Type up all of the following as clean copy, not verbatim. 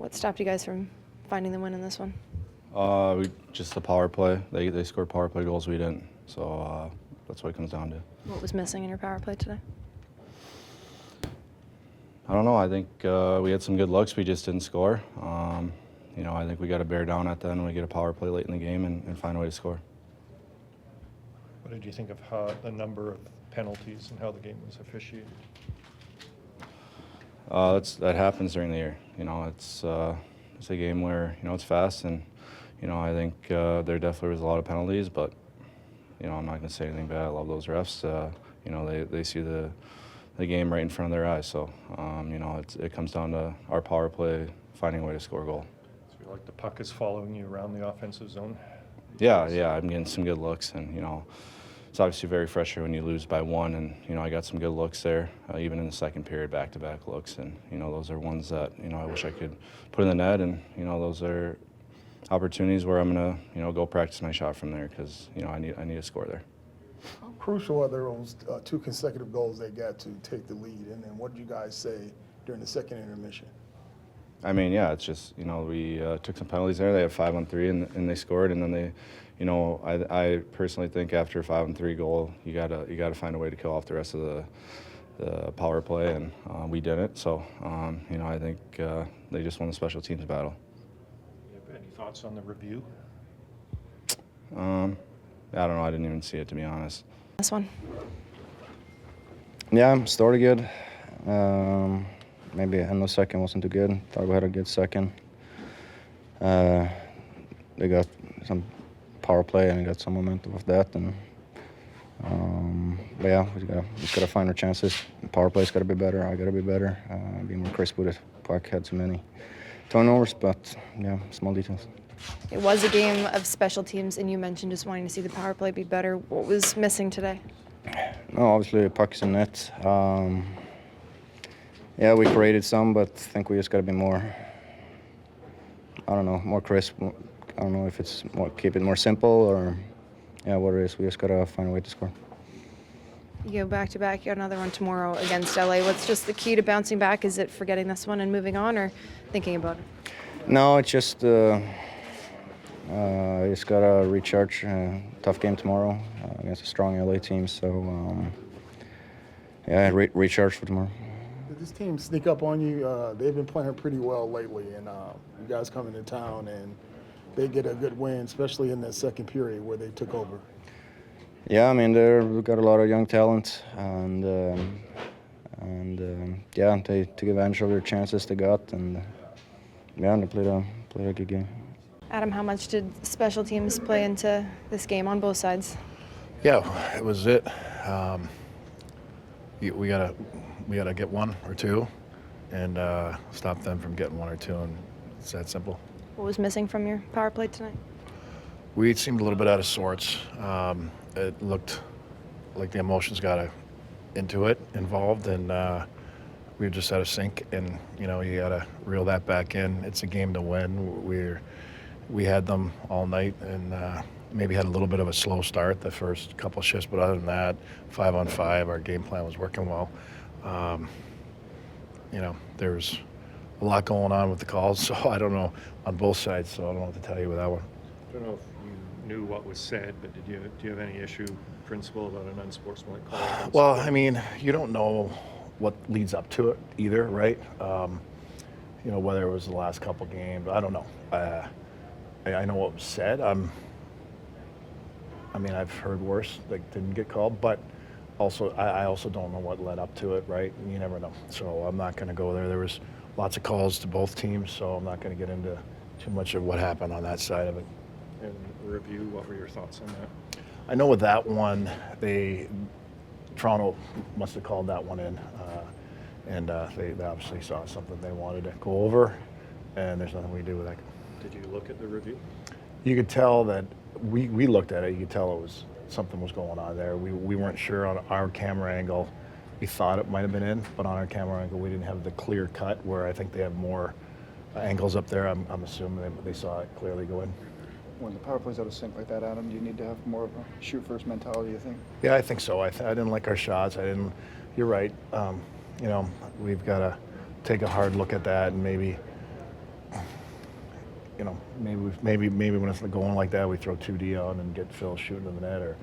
What stopped you guys from finding the win in this one? Just the power play. They scored power play goals, we didn't. So that's what it comes down to. What was missing in your power play today? I don't know. I think we had some good looks. We just didn't score. I think we got to bear down at the end when we get a power play late in the game and find a way to score. What did you think of the number of penalties and how the game was officiated? That happens during the year. It's a game where it's fast, and I think there definitely was a lot of penalties, but I'm not going to say anything bad. I love those refs. They see the game right in front of their eyes. So it comes down to our power play finding a way to score a goal. So you feel like the puck is following you around the offensive zone? Yeah, I'm getting some good looks, and it's obviously very frustrating when you lose by one, and I got some good looks there, even in the second period, back-to-back looks, and those are ones that I wish I could put in the net, and those are opportunities where I'm gonna go practice my shot from there because I need to score there. How crucial are those two consecutive goals they got to take the lead, and then what did you guys say during the second intermission? I mean, yeah, it's just we took some penalties there. They had 5-on-3 and they scored, and then they, I personally think after a 5-on-3 goal, you gotta find a way to kill off the rest of the power play, and we didn't. So I think they just won the special teams battle. You have any thoughts on the review? I don't know. I didn't even see it, to be honest. This one? Yeah, started good. Maybe end of second wasn't too good. Thought we had a good second. They got some power play and got some momentum with that. And but yeah, we just gotta find our chances. Power play's gotta be better. I gotta be better. Be more crisp with it. Puck had so many turnovers, but yeah, small details. It was a game of special teams, and you mentioned just wanting to see the power play be better. What was missing today? No, obviously puck is in net. Yeah, we created some, but I think we just got to be more, more crisp. I don't know if it's keep it more simple or, what it is. We just got to find a way to score. You go back-to-back. You got another one tomorrow against LA. What's just the key to bouncing back? Is it forgetting this one and moving on, or thinking about it? No, it's just just got to recharge. Tough game tomorrow against a strong LA team. So, recharge for tomorrow. Did this team sneak up on you? They've been playing pretty well lately, and you guys come into town and they get a good win, especially in that second period where they took over. Yeah, I mean we've got a lot of young talent, and they took advantage of their chances they got, and they played a good game. Adam, how much did special teams play into this game on both sides? Yeah, it was it. We gotta get one or two, and stop them from getting one or two, and it's that simple. What was missing from your power play tonight? We seemed a little bit out of sorts. It looked like the emotions got involved, and we were just out of sync. And you gotta reel that back in. It's a game to win. We had them all night, and maybe had a little bit of a slow start the first couple of shifts, but other than that, 5-on-5, our game plan was working well. There's a lot going on with the calls, so I don't know on both sides, so I don't know what to tell you with that one. I don't know if you knew what was said, but do you have any issue, principle, about an unsportsmanlike call? Well, I mean, you don't know what leads up to it either, right? Whether it was the last couple games, I don't know. I know what was said. I've heard worse that didn't get called, but also I also don't know what led up to it, right? You never know. So I'm not going to go there. There was lots of calls to both teams, so I'm not going to get into too much of what happened on that side of it. And review, what were your thoughts on that? I know with that one, Toronto must have called that one in, and they obviously saw something they wanted to go over, and there's nothing we do with that. Did you look at the review? You could tell that we looked at it. You could tell something was going on there. We weren't sure on our camera angle. We thought it might have been in, but on our camera angle, we didn't have the clear cut where I think they have more angles up there. I'm assuming they saw it clearly go in. When the power play's out of sync like that, Adam, do you need to have more of a shoot-first mentality, you think? Yeah, I think so. I didn't like our shots. You're right. We've got to take a hard look at that and maybe you know, maybe when it's going like that, we throw 2D on and get Phil shooting in the net.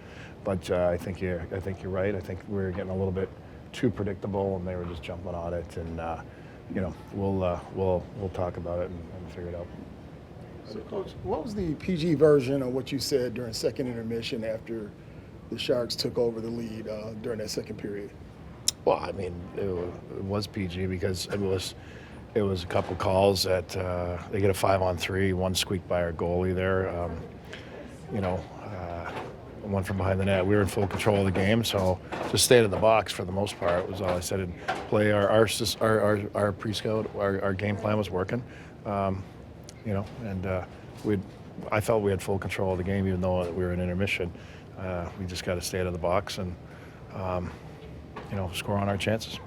But I think you're right. I think we were getting a little bit too predictable, and they were just jumping on it. And you know, we'll talk about it and figure it out. So, Coach, what was the PG version of what you said during second intermission after the Sharks took over the lead during that second period? Well, I mean, it was PG because it was a couple calls that they get a 5-on-3, one squeaked by our goalie there. You know, one from behind the net. We were in full control of the game, so just stayed in the box for the most part was all I said. And play our pre-scout, our game plan was working. You know, and I felt we had full control of the game, even though we were in intermission. We just got to stay out of the box and, you know, score on our chances.